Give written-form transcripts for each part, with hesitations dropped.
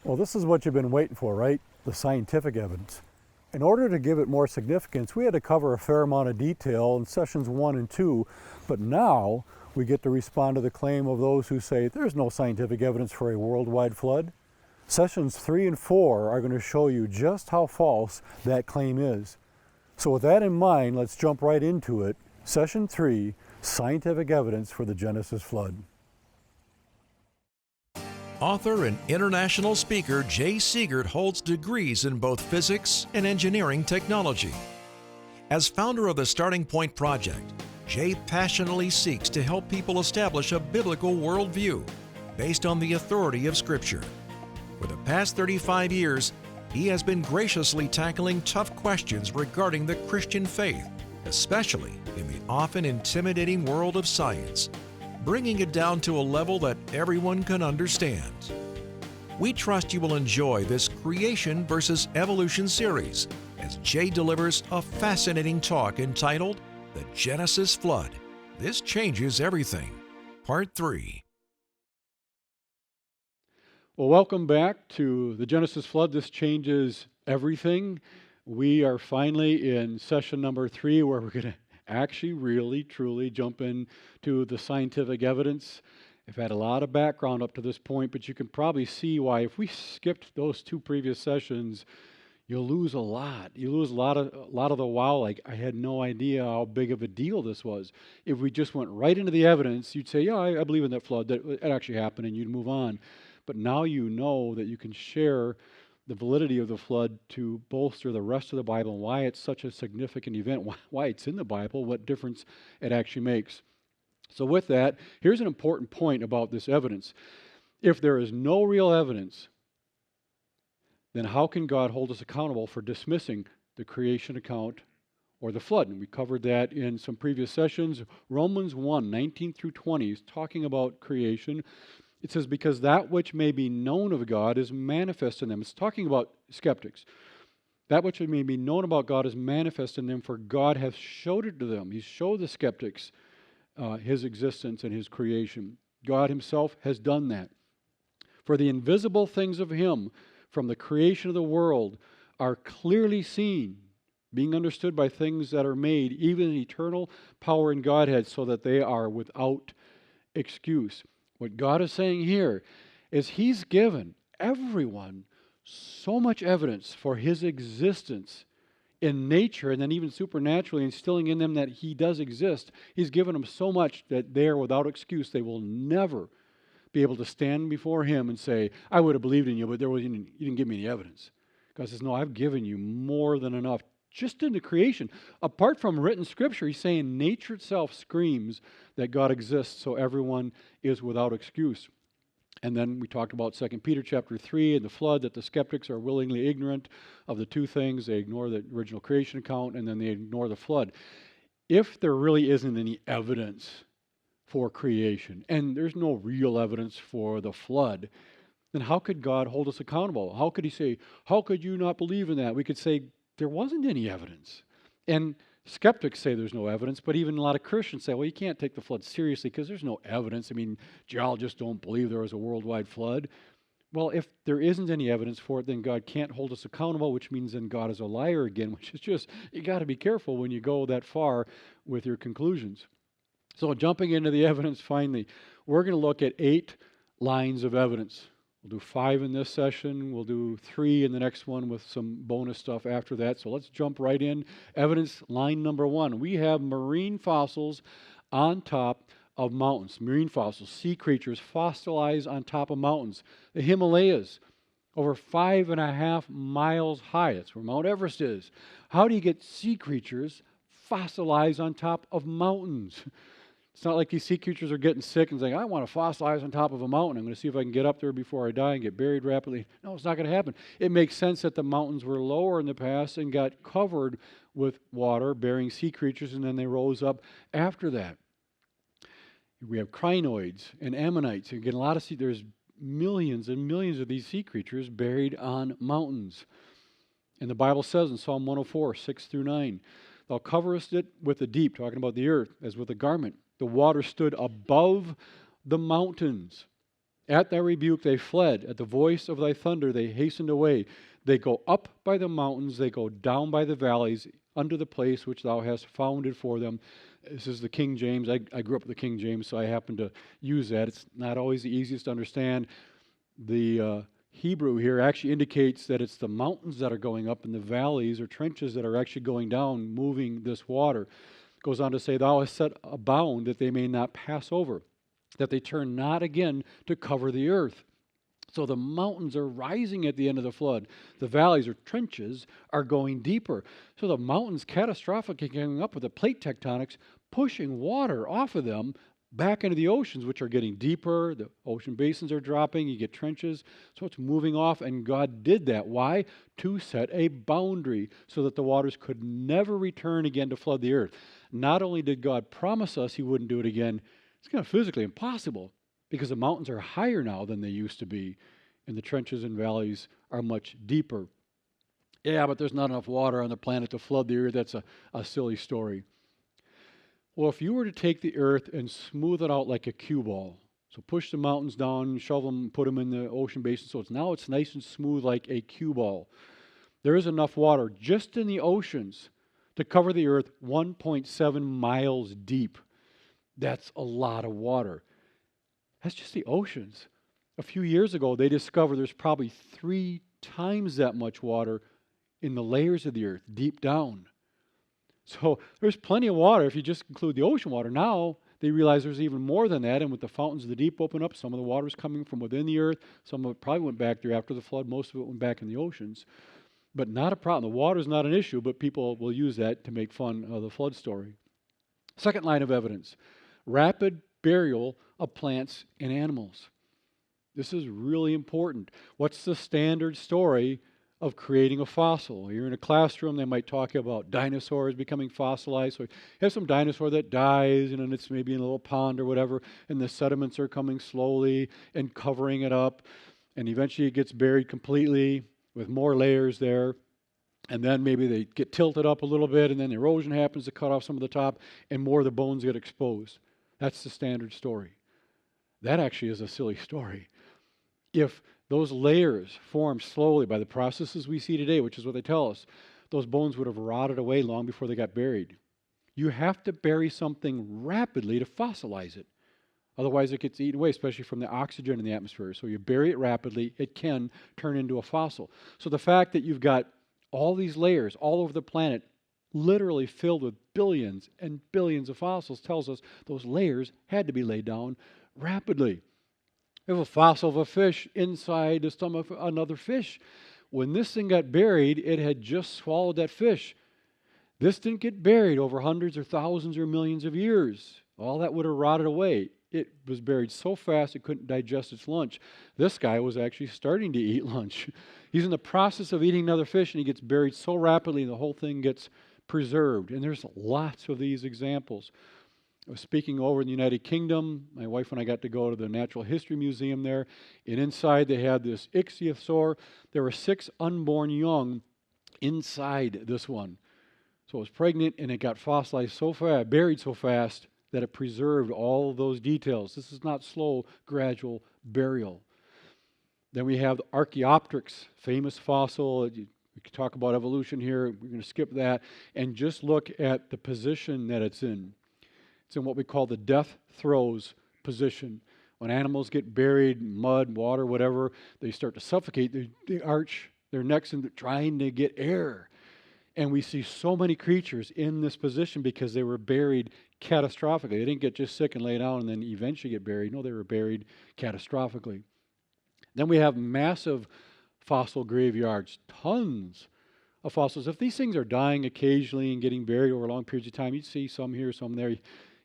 Well, this is what you've been waiting for, right? The scientific evidence. In order to give it more significance, we had to cover a fair amount of detail in sessions 1 and 2, but now we get to respond to the claim of those who say there's no scientific evidence for a worldwide flood. Sessions 3 and 4 are going to show you just how false that claim is. So with that in mind, let's jump right into it. Session 3, Scientific Evidence for the Genesis Flood. Author and international speaker Jay Seegert holds degrees in both physics and engineering technology. As founder of the Starting Point Project, Jay passionately seeks to help people establish a biblical worldview based on the authority of Scripture. For the past 35 years, he has been graciously tackling tough questions regarding the Christian faith, especially in the often intimidating world of science, bringing it down to a level that everyone can understand. We trust you will enjoy this Creation versus Evolution series as Jay delivers a fascinating talk entitled The Genesis Flood. This Changes Everything, Part 3. Well, welcome back to the Genesis Flood. This changes everything. We are finally in session number 3 where we're going to actually really, truly jump into the scientific evidence. I've had a lot of background up to this point, but you can probably see why if we skipped those 2 previous sessions, you'll lose a lot. You lose a lot of the wow, like I had no idea how big of a deal this was. If we just went right into the evidence, you'd say, yeah, I believe in that flood, that it actually happened, and you'd move on. But now you know that you can share the validity of the flood to bolster the rest of the Bible and why it's such a significant event, why it's in the Bible, what difference it actually makes. So with that, here's an important point about this evidence. If there is no real evidence, then how can God hold us accountable for dismissing the creation account or the flood? And we covered that in some previous sessions. Romans 1, 19 through 20 is talking about creation. It says, because that which may be known of God is manifest in them. It's talking about skeptics. That which may be known about God is manifest in them, for God hath showed it to them. He showed the skeptics His existence and His creation. God Himself has done that. For the invisible things of Him from the creation of the world are clearly seen, being understood by things that are made, even eternal power in Godhead, so that they are without excuse. What God is saying here is He's given everyone so much evidence for His existence in nature and then even supernaturally, instilling in them that He does exist. He's given them so much that they are without excuse. They will never be able to stand before Him and say, I would have believed in you, but you didn't give me any evidence. God says, no, I've given you more than enough. Just in the creation. Apart from written Scripture, He's saying nature itself screams that God exists, so everyone is without excuse. And then we talked about 2 Peter chapter 3 and the flood, that the skeptics are willingly ignorant of the 2 things. They ignore the original creation account, and then they ignore the flood. If there really isn't any evidence for creation, and there's no real evidence for the flood, then how could God hold us accountable? How could He say, how could you not believe in that? We could say, there wasn't any evidence. And skeptics say there's no evidence, but even a lot of Christians say, well, you can't take the flood seriously because there's no evidence. I mean, geologists don't believe there was a worldwide flood. Well, if there isn't any evidence for it, then God can't hold us accountable, which means then God is a liar again, which is just, you got to be careful when you go that far with your conclusions. So jumping into the evidence finally, we're going to look at 8 lines of evidence. We'll do 5 in this session. We'll do 3 in the next one with some bonus stuff after that. So let's jump right in. Evidence line number 1. We have marine fossils on top of mountains. Marine fossils, sea creatures fossilized on top of mountains. The Himalayas, over 5.5 miles high. That's where Mount Everest is. How do you get sea creatures fossilized on top of mountains? It's not like these sea creatures are getting sick and saying, I want to fossilize on top of a mountain. I'm going to see if I can get up there before I die and get buried rapidly. No, it's not going to happen. It makes sense that the mountains were lower in the past and got covered with water, bearing sea creatures, and then they rose up after that. We have crinoids and ammonites. Again, there's millions and millions of these sea creatures buried on mountains. And the Bible says in Psalm 104, 6 through 9, Thou coverest it with the deep, talking about the earth, as with a garment. The water stood above the mountains. At thy rebuke they fled. At the voice of thy thunder they hastened away. They go up by the mountains, they go down by the valleys, unto the place which thou hast founded for them. This is the King James. I grew up with the King James, so I happen to use that. It's not always the easiest to understand. The Hebrew here actually indicates that it's the mountains that are going up and the valleys or trenches that are actually going down, moving this water. It goes on to say, thou hast set a bound that they may not pass over, that they turn not again to cover the earth. So the mountains are rising at the end of the flood. The valleys or trenches are going deeper. So the mountains catastrophically coming up with the plate tectonics, pushing water off of them back into the oceans, which are getting deeper. The ocean basins are dropping. You get trenches. So it's moving off, and God did that. Why? To set a boundary so that the waters could never return again to flood the earth. Not only did God promise us He wouldn't do it again, it's kind of physically impossible because the mountains are higher now than they used to be, and the trenches and valleys are much deeper. Yeah, but there's not enough water on the planet to flood the earth. That's a silly story. Well, if you were to take the earth and smooth it out like a cue ball, so push the mountains down, shove them, put them in the ocean basin, so it's nice and smooth like a cue ball. There is enough water just in the oceans to cover the earth 1.7 miles deep. That's a lot of water. That's just the oceans. A few years ago, they discovered there's probably 3 times that much water in the layers of the earth, deep down. So there's plenty of water if you just include the ocean water. Now they realize there's even more than that, and with the fountains of the deep open up, some of the water is coming from within the earth. Some of it probably went back there after the flood. Most of it went back in the oceans. But not a problem. The water is not an issue, but people will use that to make fun of the flood story. Second line of evidence, rapid burial of plants and animals. This is really important. What's the standard story of creating a fossil? You're in a classroom, they might talk about dinosaurs becoming fossilized. So you have some dinosaur that dies, and it's maybe in a little pond or whatever, and the sediments are coming slowly and covering it up, and eventually it gets buried completely with more layers there. And then maybe they get tilted up a little bit, and then erosion happens to cut off some of the top, and more of the bones get exposed. That's the standard story. That actually is a silly story. If those layers formed slowly by the processes we see today, which is what they tell us, those bones would have rotted away long before they got buried. You have to bury something rapidly to fossilize it. Otherwise, it gets eaten away, especially from the oxygen in the atmosphere. So you bury it rapidly, it can turn into a fossil. So the fact that you've got all these layers all over the planet, literally filled with billions and billions of fossils, tells us those layers had to be laid down rapidly. We have a fossil of a fish inside the stomach of another fish. When this thing got buried, it had just swallowed that fish. This didn't get buried over hundreds or thousands or millions of years. All that would have rotted away. It was buried so fast it couldn't digest its lunch. This guy was actually starting to eat lunch. He's in the process of eating another fish, and he gets buried so rapidly the whole thing gets preserved. And there's lots of these examples. I was speaking over in the United Kingdom. My wife and I got to go to the Natural History Museum there. And inside they had this ichthyosaur. There were 6 unborn young inside this one. So it was pregnant, and it got fossilized so fast, buried so fast, that it preserved all those details. This is not slow, gradual burial. Then we have the Archaeopteryx, famous fossil. We could talk about evolution here. We're going to skip that and just look at the position that it's in. It's in what we call the death throes position. When animals get buried in mud, water, whatever, they start to suffocate. They arch their necks and trying to get air. And we see so many creatures in this position because they were buried catastrophically. They didn't get just sick and lay down and then eventually get buried. No, they were buried catastrophically. Then we have massive fossil graveyards, tons of fossils. If these things are dying occasionally and getting buried over long periods of time, you'd see some here, some there. You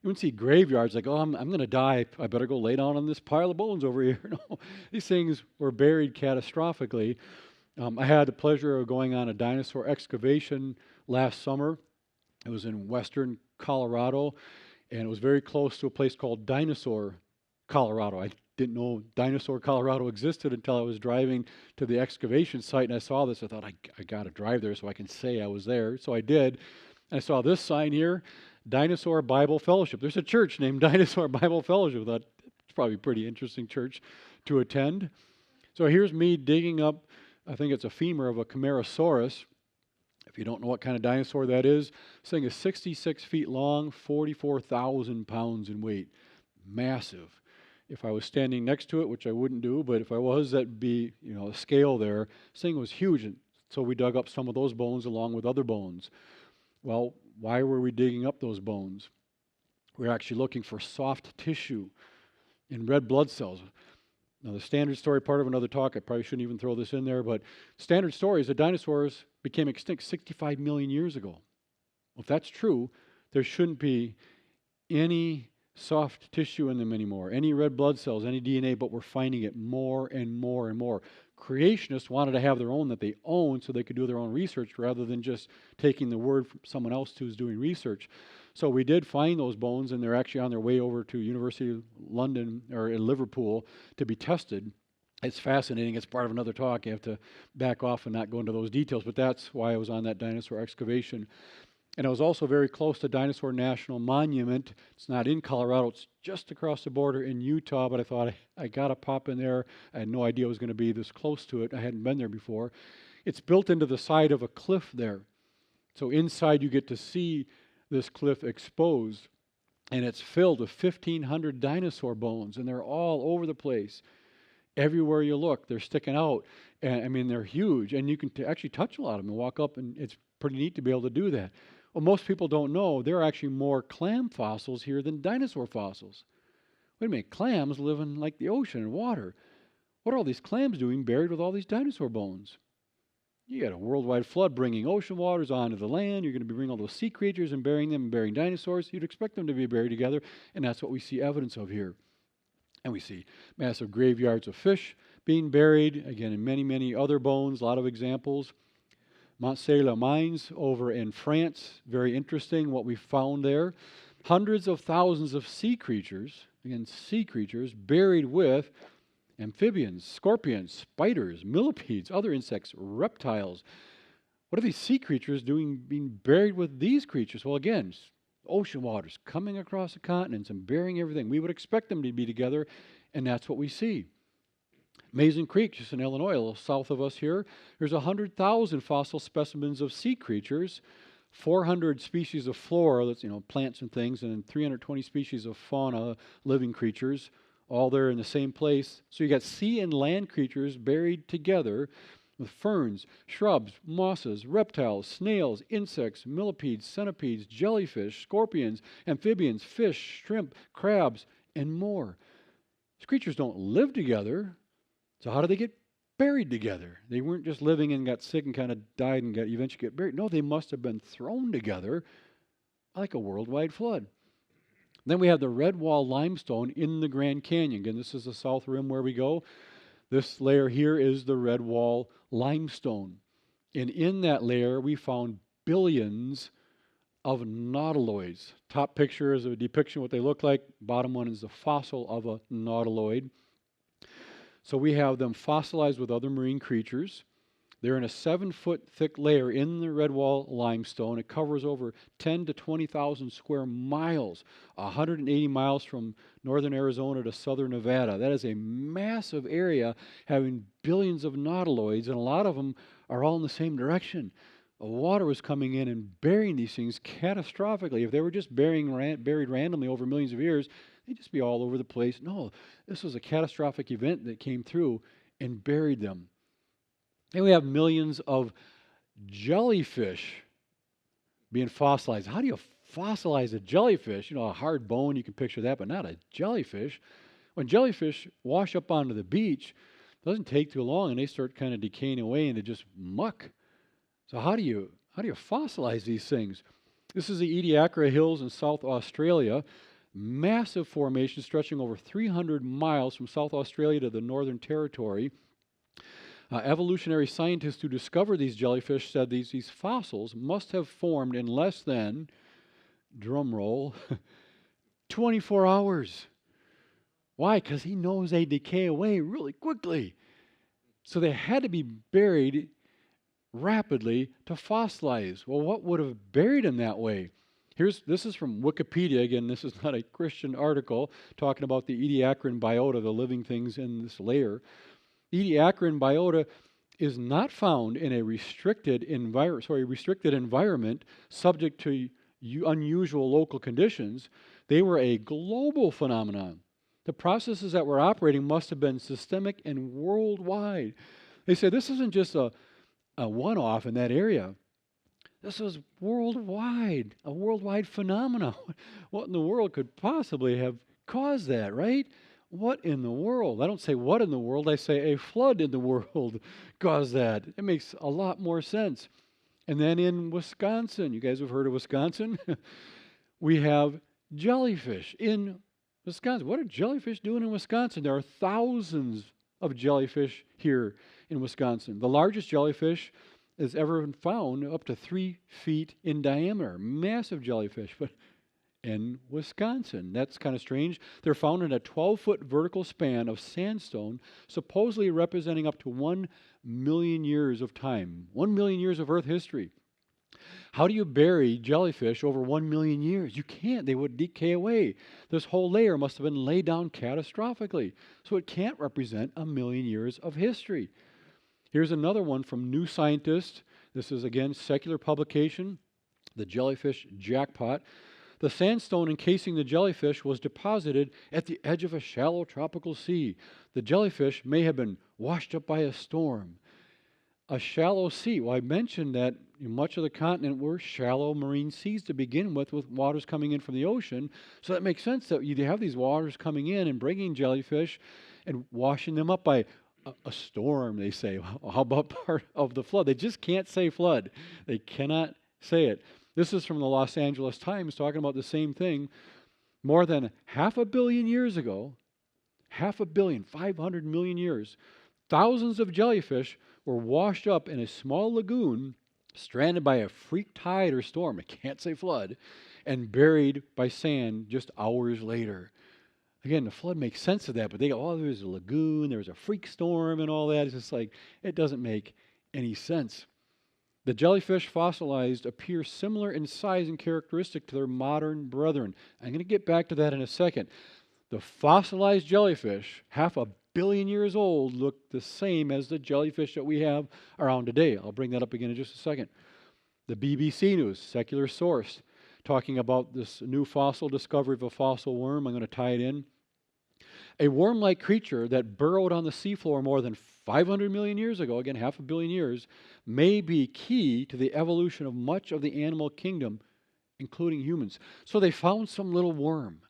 wouldn't see graveyards like, oh, I'm going to die. I better go lay down on this pile of bones over here. No, these things were buried catastrophically. I had the pleasure of going on a dinosaur excavation last summer. It was in western Colorado, and it was very close to a place called Dinosaur, Colorado. I didn't know Dinosaur, Colorado existed until I was driving to the excavation site, and I saw this. I thought, I got to drive there so I can say I was there. So I did. And I saw this sign here, Dinosaur Bible Fellowship. There's a church named Dinosaur Bible Fellowship. I thought, It's probably a pretty interesting church to attend. So here's me digging up, I think it's a femur of a Camarasaurus. If you don't know what kind of dinosaur that is, this thing is 66 feet long, 44,000 pounds in weight. Massive. If I was standing next to it, which I wouldn't do, but if I was, that'd be, a scale there. This thing was huge, and so we dug up some of those bones along with other bones. Well, why were we digging up those bones? We're actually looking for soft tissue in red blood cells. Now, the standard story, part of another talk, I probably shouldn't even throw this in there, but standard story is that dinosaurs became extinct 65 million years ago. Well, if that's true, there shouldn't be any soft tissue in them anymore, any red blood cells, any DNA, but we're finding it more and more and more. Creationists wanted to have their own that they own so they could do their own research rather than just taking the word from someone else who's doing research. So we did find those bones, and they're actually on their way over to University of London or in Liverpool to be tested. It's fascinating. It's part of another talk. You have to back off and not go into those details, but that's why I was on that dinosaur excavation. And I was also very close to Dinosaur National Monument. It's not in Colorado. It's just across the border in Utah, but I thought I got to pop in there. I had no idea I was going to be this close to it. I hadn't been there before. It's built into the side of a cliff there. So inside you get to see this cliff exposed, and it's filled with 1,500 dinosaur bones, and they're all over the place. Everywhere you look, they're sticking out. And I mean, they're huge, and you can actually touch a lot of them and walk up, and it's pretty neat to be able to do that. Well, most people don't know there are actually more clam fossils here than dinosaur fossils. Wait a minute, clams live in like the ocean and water. What are all these clams doing buried with all these dinosaur bones? You got a worldwide flood bringing ocean waters onto the land. You're going to be bringing all those sea creatures and burying them and burying dinosaurs. You'd expect them to be buried together, and that's what we see evidence of here. And we see massive graveyards of fish being buried, again, in many, many other bones, a lot of examples. Mont-Saint-La Mines over in France, very interesting what we found there. Hundreds of thousands of sea creatures, again, sea creatures, buried with amphibians, scorpions, spiders, millipedes, other insects, reptiles. What are these sea creatures doing being buried with these creatures? Well, again, ocean waters coming across the continents and burying everything. We would expect them to be together, and that's what we see. Mason Creek, just in Illinois, a little south of us here, there's 100,000 fossil specimens of sea creatures, 400 species of flora, that's plants and things, and then 320 species of fauna, living creatures, all there in the same place. So you got sea and land creatures buried together with ferns, shrubs, mosses, reptiles, snails, insects, millipedes, centipedes, jellyfish, scorpions, amphibians, fish, shrimp, crabs, and more. These creatures don't live together. So how do they get buried together? They weren't just living and got sick and kind of died and eventually get buried. No, they must have been thrown together like a worldwide flood. Then we have the red wall limestone in the Grand Canyon. Again, this is the south rim where we go. This layer here is the red wall limestone. And in that layer, we found billions of nautiloids. Top picture is a depiction of what they look like. Bottom one is the fossil of a nautiloid. So we have them fossilized with other marine creatures. They're in a 7-foot thick layer in the red wall limestone. It covers over 10 to 20,000 square miles, 180 miles from northern Arizona to southern Nevada. That is a massive area having billions of nautiloids, and a lot of them are all in the same direction. Water was coming in and burying these things catastrophically. If they were just buried randomly over millions of years, they'd just be all over the place. No, this was a catastrophic event that came through and buried them. And we have millions of jellyfish being fossilized. How do you fossilize a jellyfish? A hard bone, you can picture that, but not a jellyfish. When jellyfish wash up onto the beach, it doesn't take too long, and they start kind of decaying away into just muck. So how do you fossilize these things? This is the Ediacara Hills in South Australia. Massive formation stretching over 300 miles from South Australia to the Northern Territory. Evolutionary scientists who discovered these jellyfish said these fossils must have formed in less than, drum roll, 24 hours. Why? Because he knows they decay away really quickly. So they had to be buried rapidly to fossilize. Well, what would have buried them that way? This is from Wikipedia. Again, this is not a Christian article talking about the Ediacaran biota, the living things in this layer. Ediacaran biota is not found in a restricted environment subject to unusual local conditions. They were a global phenomenon. The processes that were operating must have been systemic and worldwide. They say this isn't just a one-off in that area. This was worldwide, a worldwide phenomenon. What in the world could possibly have caused that, right? What in the world? I don't say what in the world, I say a flood in the world caused that. It makes a lot more sense. And then in Wisconsin, you guys have heard of Wisconsin? We have jellyfish in Wisconsin. What are jellyfish doing in Wisconsin? There are thousands of jellyfish here in Wisconsin. The largest jellyfish is ever been found up to 3 feet in diameter. Massive jellyfish, but in Wisconsin. That's kind of strange. They're found in a 12-foot vertical span of sandstone, supposedly representing up to 1 million years of time. 1 million years of Earth history. How do you bury jellyfish over 1 million years? You can't. They would decay away. This whole layer must have been laid down catastrophically. So it can't represent 1 million years of history. Here's another one from New Scientist. This is, again, secular publication, the jellyfish jackpot. The sandstone encasing the jellyfish was deposited at the edge of a shallow tropical sea. The jellyfish may have been washed up by a storm. A shallow sea. Well, I mentioned that much of the continent were shallow marine seas to begin with waters coming in from the ocean. So that makes sense that you'd have these waters coming in and bringing jellyfish and washing them up by a storm, they say. How about part of the flood? They just can't say flood. They cannot say it. This is from the Los Angeles Times talking about the same thing. More than 500 million years ago, 500 million years, thousands of jellyfish were washed up in a small lagoon, stranded by a freak tide or storm, I can't say flood, and buried by sand just hours later. Again, the flood makes sense of that, but they go, oh, there's a lagoon, there was a freak storm and all that. It's just like, it doesn't make any sense. The jellyfish fossilized appear similar in size and characteristic to their modern brethren. I'm going to get back to that in a second. The fossilized jellyfish, 500 million years old, look the same as the jellyfish that we have around today. I'll bring that up again in just a second. The BBC News, secular source, talking about this new fossil discovery of a fossil worm. I'm going to tie it in. A worm-like creature that burrowed on the seafloor more than 500 million years ago, again, 500 million years, may be key to the evolution of much of the animal kingdom, including humans. So they found some little worm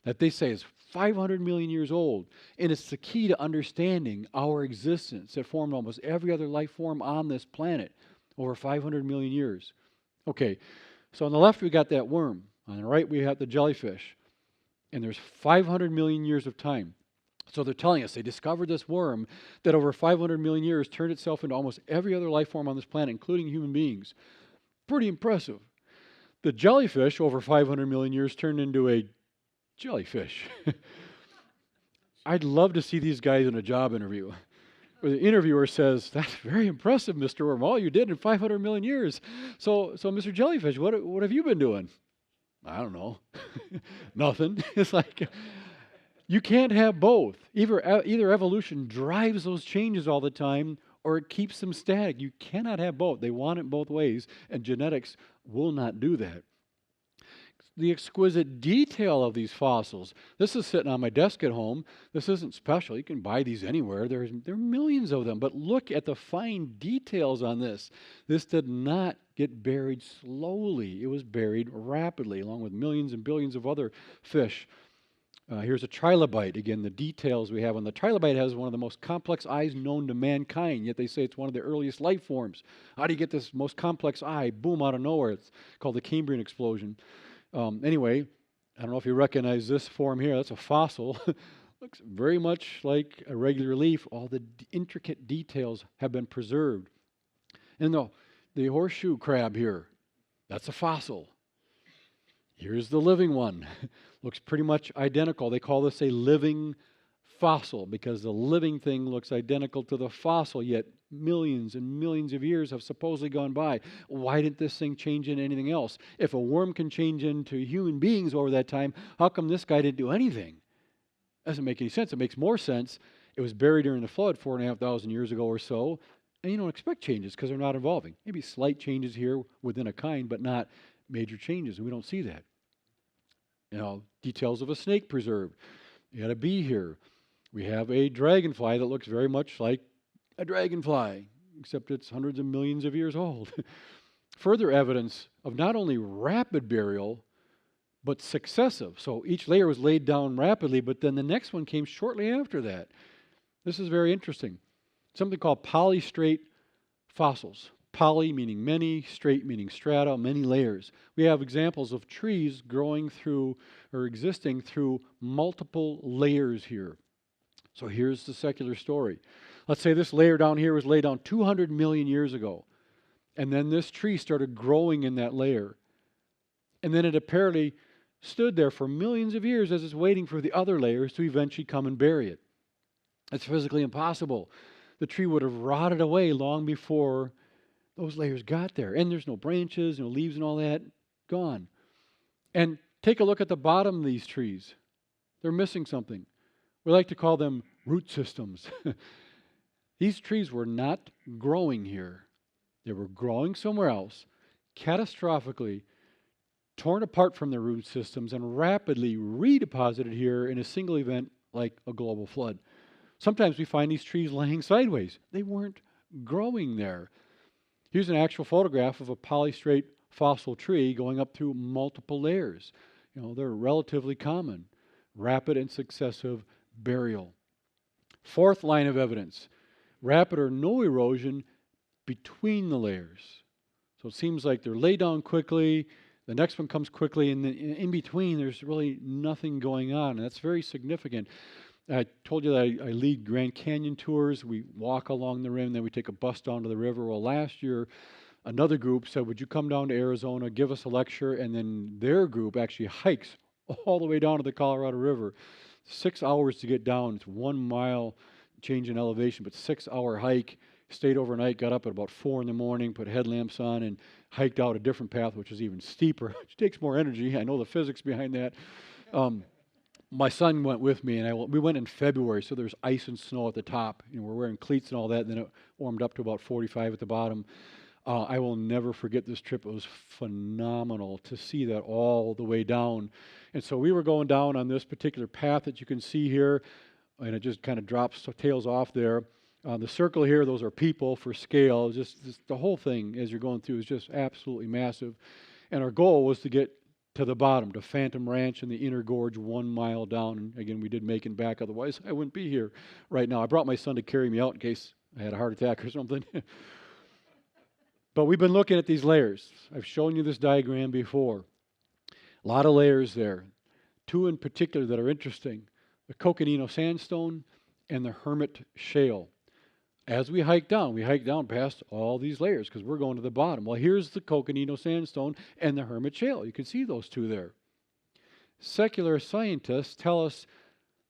that they say is 500 million years old, and it's the key to understanding our existence. It formed almost every other life form on this planet over 500 million years. Okay, so on the left we got that worm. On the right we have the jellyfish. And there's 500 million years of time. So they're telling us they discovered this worm that over 500 million years turned itself into almost every other life form on this planet, including human beings. Pretty impressive. The jellyfish, over 500 million years, turned into a jellyfish. I'd love to see these guys in a job interview, where the interviewer says, "That's very impressive, Mr. Worm, all you did in 500 million years. So Mr. Jellyfish, what have you been doing?" I don't know. Nothing. It's like, you can't have both. Either evolution drives those changes all the time, or it keeps them static. You cannot have both. They want it both ways, and genetics will not do that. The exquisite detail of these fossils. This is sitting on my desk at home. This isn't special. You can buy these anywhere. There are millions of them. But look at the fine details on this. This did not get buried slowly. It was buried rapidly, along with millions and billions of other fish. Here's a trilobite. Again, the details we have on the trilobite has one of the most complex eyes known to mankind, yet they say it's one of the earliest life forms. How do you get this most complex eye? Boom, out of nowhere. It's called the Cambrian explosion. Anyway, I don't know if you recognize this form here. That's a fossil. Looks very much like a regular leaf. All the intricate details have been preserved. And the horseshoe crab here, that's a fossil. Here's the living one. Looks pretty much identical. They call this a living fossil because the living thing looks identical to the fossil, yet millions and millions of years have supposedly gone by. Why didn't this thing change into anything else? If a worm can change into human beings over that time, how come this guy didn't do anything? Doesn't make any sense. It makes more sense. It was buried during the flood 4,500 years ago or so, and you don't expect changes because they're not evolving. Maybe slight changes here within a kind, but not major changes, and we don't see that. Details of a snake preserved. You got a bee here. We have a dragonfly that looks very much like a dragonfly, except it's hundreds of millions of years old. Further evidence of not only rapid burial, but successive. So each layer was laid down rapidly, but then the next one came shortly after that. This is very interesting. Something called polystrate fossils. Poly meaning many, straight meaning strata, many layers. We have examples of trees growing through or existing through multiple layers here. So here's the secular story. Let's say this layer down here was laid down 200 million years ago. And then this tree started growing in that layer. And then it apparently stood there for millions of years as it's waiting for the other layers to eventually come and bury it. It's physically impossible. The tree would have rotted away long before those layers got there. And there's no branches, no leaves and all that. Gone. And take a look at the bottom of these trees. They're missing something. We like to call them root systems. These trees were not growing here. They were growing somewhere else, catastrophically torn apart from their root systems and rapidly redeposited here in a single event like a global flood. Sometimes we find these trees laying sideways. They weren't growing there. Here's an actual photograph of a polystrate fossil tree going up through multiple layers. They're relatively common. Rapid and successive burial. Fourth line of evidence, rapid or no erosion between the layers. So it seems like they're laid down quickly, the next one comes quickly, and in between there's really nothing going on. And that's very significant. I told you that I lead Grand Canyon tours. We walk along the rim, then we take a bus down to the river. Well, last year, another group said, would you come down to Arizona, give us a lecture? And then their group actually hikes all the way down to the Colorado River. 6 hours to get down. It's 1 mile change in elevation, but 6-hour hike. Stayed overnight, got up at about 4 in the morning, put headlamps on, and hiked out a different path, which is even steeper, which takes more energy. I know the physics behind that. My son went with me, and we went in February, so there's ice and snow at the top. We're wearing cleats and all that, and then it warmed up to about 45 at the bottom. I will never forget this trip. It was phenomenal to see that all the way down. And so we were going down on this particular path that you can see here, and it just kind of drops, so tails off there. The circle here, those are people for scale. Just the whole thing as you're going through is just absolutely massive. And our goal was to get to the bottom, to Phantom Ranch in the inner gorge 1 mile down. And again, we did make it back. Otherwise, I wouldn't be here right now. I brought my son to carry me out in case I had a heart attack or something. But we've been looking at these layers. I've shown you this diagram before. A lot of layers there. Two in particular that are interesting. The Coconino Sandstone and the Hermit Shale. As we hike down past all these layers because we're going to the bottom. Well, here's the Coconino Sandstone and the Hermit Shale. You can see those two there. Secular scientists tell us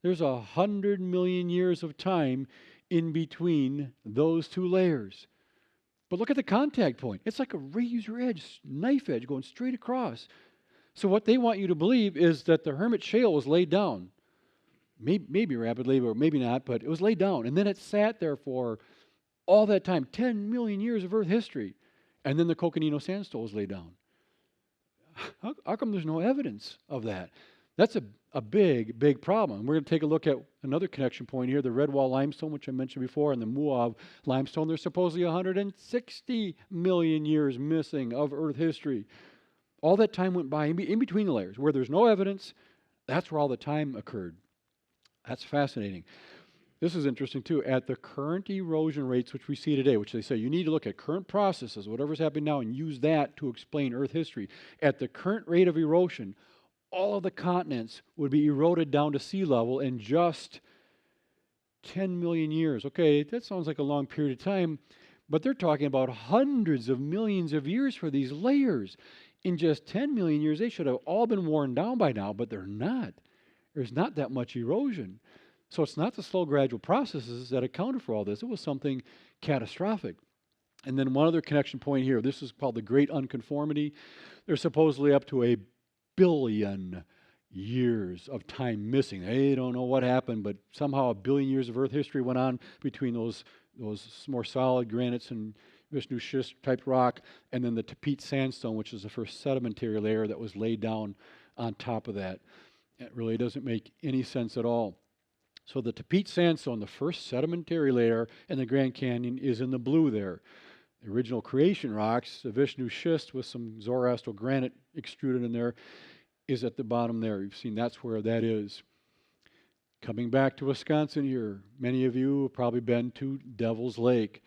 there's 100 million years of time in between those two layers. But look at the contact point. It's like a razor edge, knife edge going straight across. So what they want you to believe is that the Hermit Shale was laid down. Maybe rapidly, or maybe not, but it was laid down. And then it sat there for all that time, 10 million years of Earth history. And then the Coconino Sandstone was laid down. How come there's no evidence of that? That's a big, big problem. We're going to take a look at another connection point here, the Redwall limestone, which I mentioned before, and the Muav limestone. There's supposedly 160 million years missing of Earth history. All that time went by in between the layers. Where there's no evidence, that's where all the time occurred. That's fascinating. This is interesting too. At the current erosion rates which we see today, which they say you need to look at current processes, whatever's happening now, and use that to explain Earth history. At the current rate of erosion, all of the continents would be eroded down to sea level in just 10 million years. Okay, that sounds like a long period of time, but they're talking about hundreds of millions of years for these layers. In just 10 million years, they should have all been worn down by now, but they're not. There's not that much erosion. So it's not the slow, gradual processes that accounted for all this. It was something catastrophic. And then one other connection point here. This is called the Great Unconformity. There's supposedly up to 1 billion years of time missing. They don't know what happened, but somehow 1 billion years of Earth history went on between those more solid granites and Vishnu schist type rock, and then the Tapete sandstone, which is the first sedimentary layer that was laid down on top of that. It really doesn't make any sense at all. So the Tapete sandstone, the first sedimentary layer in the Grand Canyon, is in the blue there. The original creation rocks, the Vishnu schist with some Zoroastrian granite extruded in there, is at the bottom there. You've seen that's where that is. Coming back to Wisconsin here, many of you have probably been to Devil's Lake.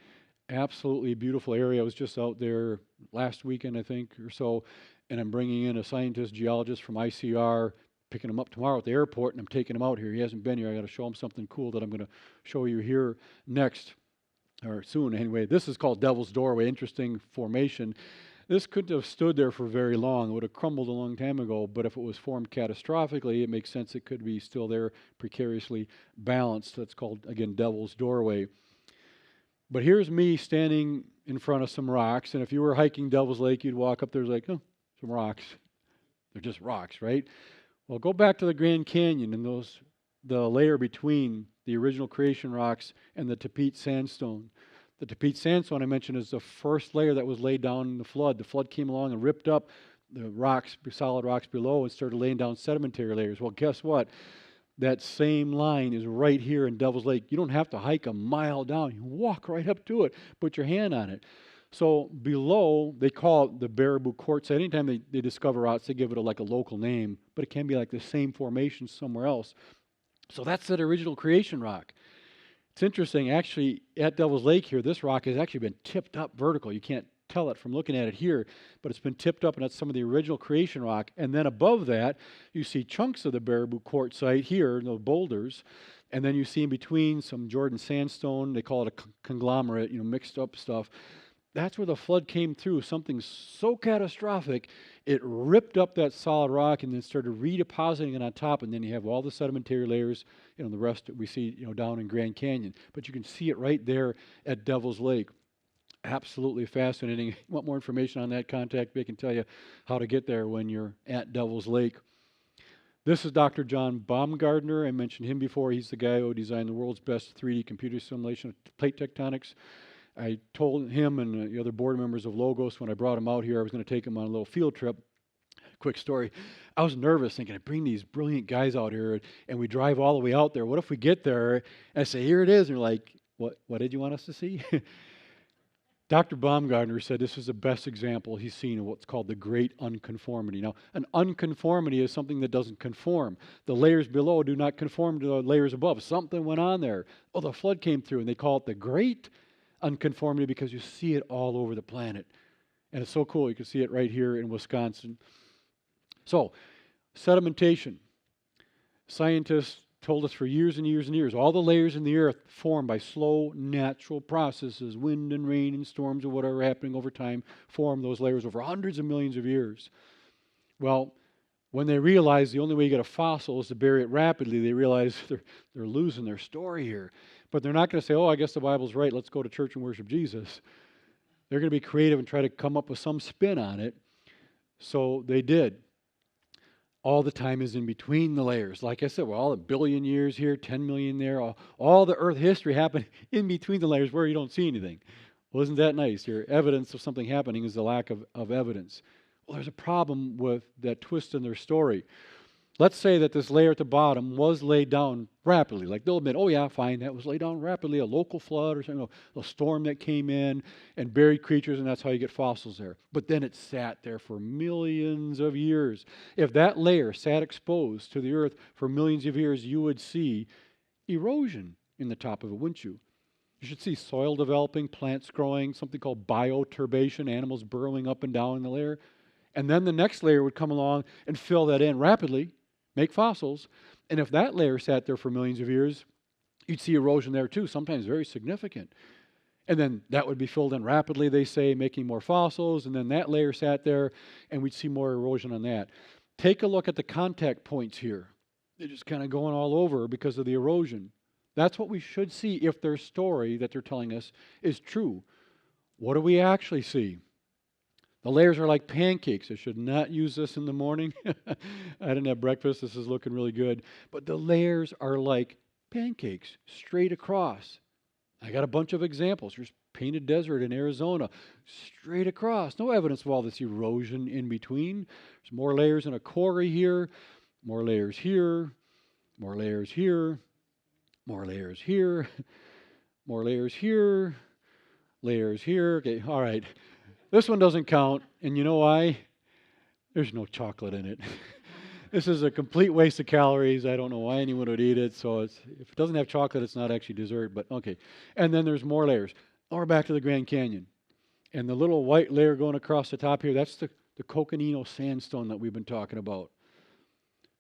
Absolutely beautiful area. I was just out there last weekend, I think, or so, and I'm bringing in a scientist, geologist from ICR, picking him up tomorrow at the airport, and I'm taking him out here. He hasn't been here. I got to show him something cool that I'm going to show you here next, or soon anyway. This is called Devil's Doorway. Interesting formation. This couldn't have stood there for very long. It would have crumbled a long time ago, but if it was formed catastrophically, it makes sense it could be still there, precariously balanced. That's called, again, Devil's Doorway. But here's me standing in front of some rocks, and if you were hiking Devil's Lake, you'd walk up there like, oh, some rocks. They're just rocks, right? Well, go back to the Grand Canyon and the layer between the original creation rocks and the Tapete sandstone. The Tapete sandstone I mentioned is the first layer that was laid down in the flood. The flood came along and ripped up the rocks, solid rocks below, and started laying down sedimentary layers. Well, guess what? That same line is right here in Devil's Lake. You don't have to hike a mile down. You walk right up to it, put your hand on it. So below, they call it the Baraboo Quartzite. Anytime they discover rocks, they give it like a local name, but it can be like the same formation somewhere else. So that's that original creation rock. It's interesting, actually, at Devil's Lake here, this rock has actually been tipped up vertical. You can't tell it from looking at it here, but it's been tipped up, and that's some of the original creation rock. And then above that, you see chunks of the Baraboo Quartzite here, the boulders, and then you see in between some Jordan sandstone. They call it a conglomerate, mixed up stuff. That's where the flood came through, something so catastrophic, it ripped up that solid rock and then started redepositing it on top, and then you have all the sedimentary layers, the rest that we see, down in Grand Canyon. But you can see it right there at Devil's Lake. Absolutely fascinating. Want more information on that, contact me. I can tell you how to get there when you're at Devil's Lake. This is Dr. John Baumgartner. I mentioned him before. He's the guy who designed the world's best 3D computer simulation of plate tectonics. I told him and the other board members of Logos when I brought him out here I was going to take him on a little field trip. Quick story. I was nervous thinking, I bring these brilliant guys out here and we drive all the way out there. What if we get there and I say, here it is? And they're like, what did you want us to see? Dr. Baumgartner said this is the best example he's seen of what's called the Great Unconformity. Now, an unconformity is something that doesn't conform. The layers below do not conform to the layers above. Something went on there. Oh, the flood came through, and they call it the Great Unconformity because you see it all over the planet. And it's so cool. You can see it right here in Wisconsin. So, sedimentation. Scientists told us for years and years and years, all the layers in the earth formed by slow, natural processes, wind and rain and storms or whatever happening over time, form those layers over hundreds of millions of years. Well, when they realize the only way you get a fossil is to bury it rapidly, they realize they're losing their story here. But they're not going to say, oh, I guess the Bible's right, let's go to church and worship Jesus. They're going to be creative and try to come up with some spin on it. So they did. All the time is in between the layers. Like I said, we're all 1 billion years here, 10 million there. All the Earth history happened in between the layers where you don't see anything. Well, isn't that nice? Your evidence of something happening is the lack of evidence. Well, there's a problem with that twist in their story. Let's say that this layer at the bottom was laid down rapidly. Like they'll admit, oh yeah, fine, that was laid down rapidly, a local flood or something, a storm that came in and buried creatures, and that's how you get fossils there. But then it sat there for millions of years. If that layer sat exposed to the earth for millions of years, you would see erosion in the top of it, wouldn't you? You should see soil developing, plants growing, something called bioturbation, animals burrowing up and down in the layer. And then the next layer would come along and fill that in rapidly, make fossils, and if that layer sat there for millions of years, you'd see erosion there too, sometimes very significant. And then that would be filled in rapidly, they say, making more fossils, and then that layer sat there, and we'd see more erosion on that. Take a look at the contact points here. They're just kind of going all over because of the erosion. That's what we should see if their story that they're telling us is true. What do we actually see? The layers are like pancakes. I should not use this in the morning. I didn't have breakfast. This is looking really good. But the layers are like pancakes straight across. I got a bunch of examples. There's painted desert in Arizona, straight across. No evidence of all this erosion in between. There's more layers in a quarry here, more layers here, more layers here, more layers here, more layers here, layers here. Okay, all right. This one doesn't count, and you know why? There's no chocolate in it. This is a complete waste of calories. I don't know why anyone would eat it. So if it doesn't have chocolate, it's not actually dessert, but okay. And then there's more layers. Now we're back to the Grand Canyon. And the little white layer going across the top here, that's the Coconino sandstone that we've been talking about.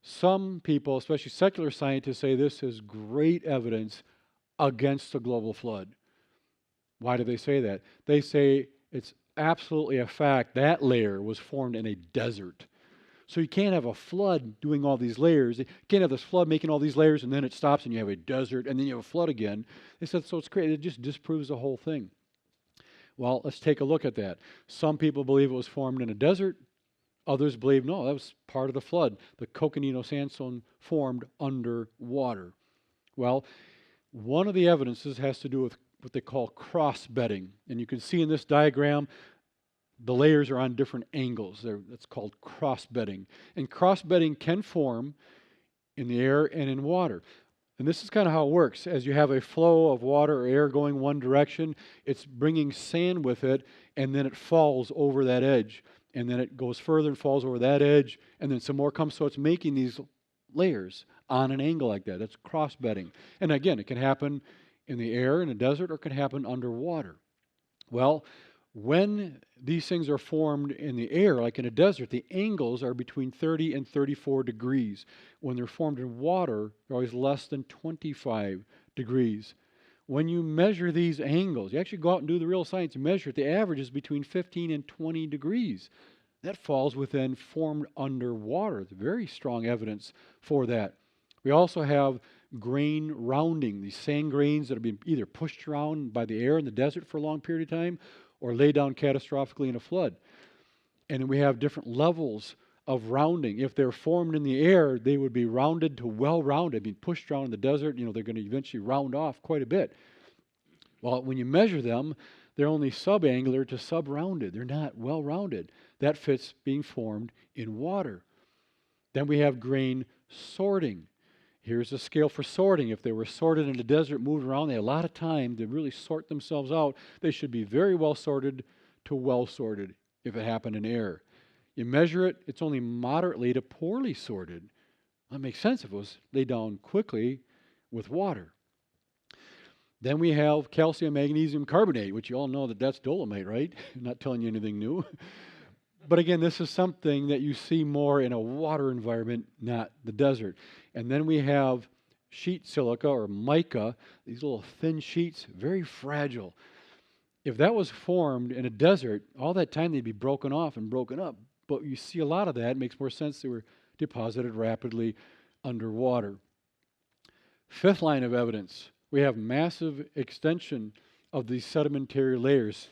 Some people, especially secular scientists, say this is great evidence against the global flood. Why do they say that? They say it's absolutely a fact that layer was formed in a desert. So you can't have a flood doing all these layers. You can't have this flood making all these layers and then it stops and you have a desert and then you have a flood again. They said, so it's crazy. It just disproves the whole thing. Well, let's take a look at that. Some people believe it was formed in a desert. Others believe, no, that was part of the flood. The Coconino sandstone formed underwater. Well, one of the evidences has to do with what they call cross-bedding. And you can see in this diagram, the layers are on different angles. That's called cross-bedding. And cross-bedding can form in the air and in water. And this is kind of how it works. As you have a flow of water or air going one direction, it's bringing sand with it, and then it falls over that edge. And then it goes further and falls over that edge, and then some more comes. So it's making these layers on an angle like that. That's cross-bedding. And again, it can happen in the air, in a desert, or it can happen underwater. Well, when these things are formed in the air, like in a desert, the angles are between 30 and 34 degrees. When they're formed in water, they're always less than 25 degrees. When you measure these angles, you actually go out and do the real science, measure it, the average is between 15 and 20 degrees. That falls within formed underwater. It's very strong evidence for that. We also have grain rounding, these sand grains that have been either pushed around by the air in the desert for a long period of time or laid down catastrophically in a flood. And then we have different levels of rounding. If they're formed in the air, they would be rounded to well-rounded. I mean, pushed around in the desert, they're going to eventually round off quite a bit. Well, when you measure them, they're only subangular to sub-rounded. They're not well-rounded. That fits being formed in water. Then we have grain sorting. Here's a scale for sorting. If they were sorted in the desert, moved around, they had a lot of time to really sort themselves out. They should be very well sorted to well sorted if it happened in air. You measure it, it's only moderately to poorly sorted. That makes sense if it was laid down quickly with water. Then we have calcium magnesium carbonate, which you all know that that's dolomite, right? I'm not telling you anything new. But again, this is something that you see more in a water environment, not the desert. And then we have sheet silica or mica, these little thin sheets, very fragile. If that was formed in a desert, all that time they'd be broken off and broken up. But you see a lot of that. It makes more sense they were deposited rapidly underwater. Fifth line of evidence, we have massive extension of these sedimentary layers.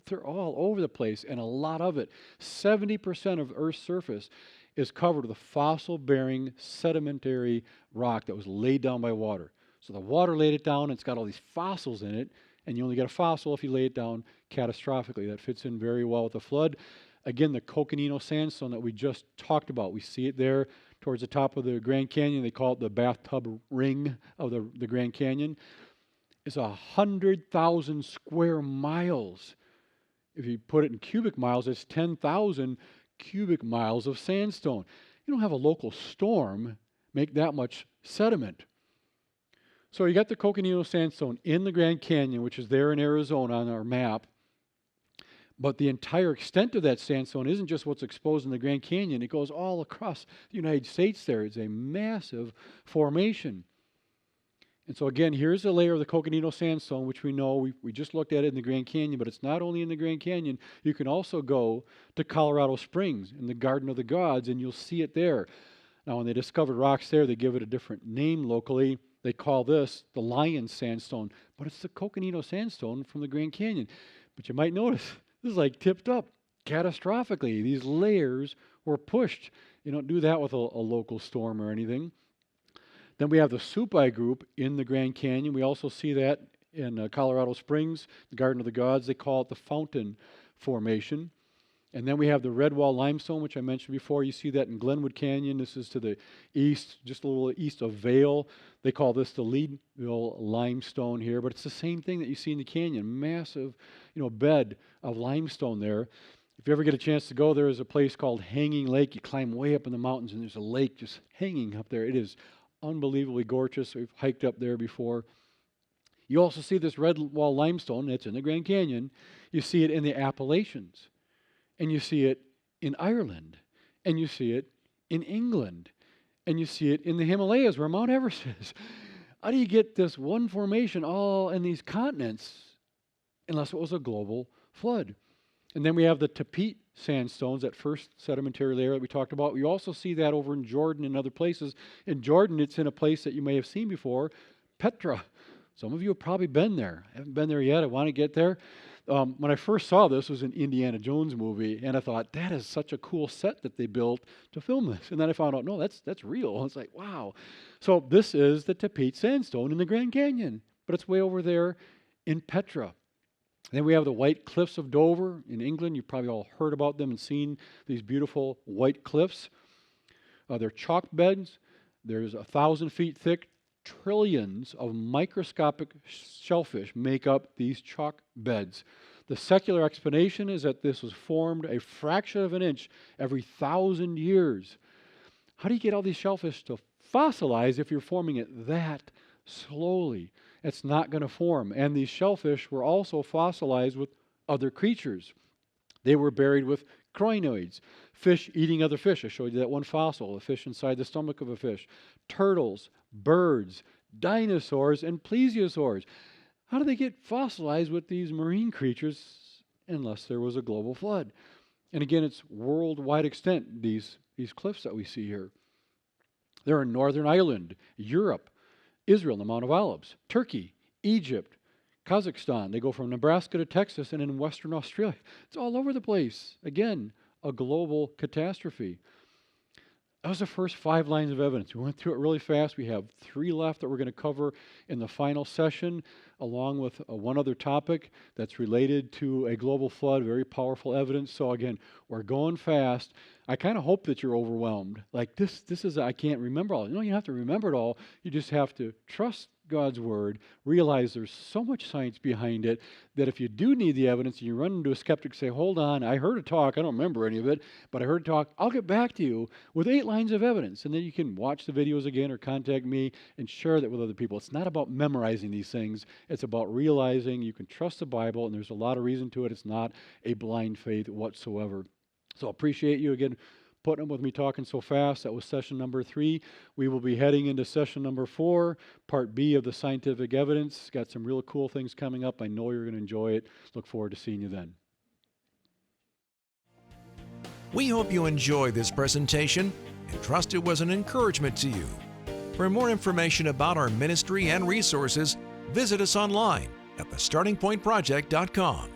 They're all over the place, and a lot of it. 70% of Earth's surface is covered with a fossil-bearing sedimentary rock that was laid down by water. So the water laid it down, and it's got all these fossils in it, and you only get a fossil if you lay it down catastrophically. That fits in very well with the flood. Again, the Coconino sandstone that we just talked about, we see it there towards the top of the Grand Canyon. They call it the bathtub ring of the Grand Canyon. It's 100,000 square miles. If you put it in cubic miles, it's 10,000 cubic miles of sandstone. You don't have a local storm make that much sediment. So you got the Coconino sandstone in the Grand Canyon, which is there in Arizona on our map. But the entire extent of that sandstone isn't just what's exposed in the Grand Canyon. It goes all across the United States there. It's a massive formation. And so again, here's a layer of the Coconino sandstone, which we know, we just looked at it in the Grand Canyon, but it's not only in the Grand Canyon. You can also go to Colorado Springs in the Garden of the Gods, and you'll see it there. Now, when they discovered rocks there, they give it a different name locally. They call this the Lion Sandstone, but it's the Coconino Sandstone from the Grand Canyon. But you might notice this is like tipped up catastrophically. These layers were pushed. You don't do that with a local storm or anything. Then we have the Supai group in the Grand Canyon. We also see that in Colorado Springs, the Garden of the Gods. They call it the Fountain Formation. And then we have the red wall limestone, which I mentioned before. You see that in Glenwood Canyon. This is to the east, just a little east of Vail. They call this the Leadville limestone here, but it's the same thing that you see in the canyon. Massive, bed of limestone there. If you ever get a chance to go, there is a place called Hanging Lake. You climb way up in the mountains, and there's a lake just hanging up there. It is unbelievably gorgeous. We've hiked up there before. You also see this red wall limestone that's in the Grand Canyon. You see it in the Appalachians. And you see it in Ireland, and you see it in England, and you see it in the Himalayas where Mount Everest is. How do you get this one formation all in these continents unless it was a global flood? And then we have the Tapete sandstones, that first sedimentary layer that we talked about. We also see that over in Jordan and other places. In Jordan, it's in a place that you may have seen before, Petra. Some of you have probably been there. I haven't been there yet. I want to get there. When I first saw this, it was an Indiana Jones movie, and I thought, that is such a cool set that they built to film this. And then I found out, no, that's real. It's like, wow. So this is the Tapete Sandstone in the Grand Canyon, but it's way over there in Petra. Then we have the White Cliffs of Dover in England. You've probably all heard about them and seen these beautiful white cliffs. They're chalk beds. There's 1,000 feet thick. Trillions of microscopic shellfish make up these chalk beds. The secular explanation is that this was formed a fraction of an inch every 1,000 years. How do you get all these shellfish to fossilize if you're forming it that slowly? It's not going to form. And these shellfish were also fossilized with other creatures. They were buried with crinoids, fish eating other fish. I showed you that one fossil, a fish inside the stomach of a fish. Turtles, birds, dinosaurs, and plesiosaurs. How do they get fossilized with these marine creatures unless there was a global flood? And again, it's worldwide extent, these cliffs that we see here. They're in Northern Ireland, Europe, Israel, the Mount of Olives, Turkey, Egypt, Kazakhstan. They go from Nebraska to Texas and in Western Australia. It's all over the place. Again, a global catastrophe. That was the first 5 lines of evidence. We went through it really fast. We have 3 left that we're going to cover in the final session, along with one other topic that's related to a global flood, very powerful evidence. So again, we're going fast. I kind of hope that you're overwhelmed. Like this is, I can't remember all. You have to remember it all. You just have to trust God's word, realize there's so much science behind it that if you do need the evidence and you run into a skeptic, say, hold on, I heard a talk, I don't remember any of it, but I heard a talk, I'll get back to you with 8 lines of evidence. And then you can watch the videos again or contact me and share that with other people. It's not about memorizing these things. It's about realizing you can trust the Bible, and there's a lot of reason to it. It's not a blind faith whatsoever. So appreciate you again putting up with me talking so fast. That was session number 3. We will be heading into session number 4, part B of the scientific evidence. Got some real cool things coming up. I know you're going to enjoy it. Look forward to seeing you then. We hope you enjoyed this presentation and trust it was an encouragement to you. For more information about our ministry and resources, visit us online at thestartingpointproject.com.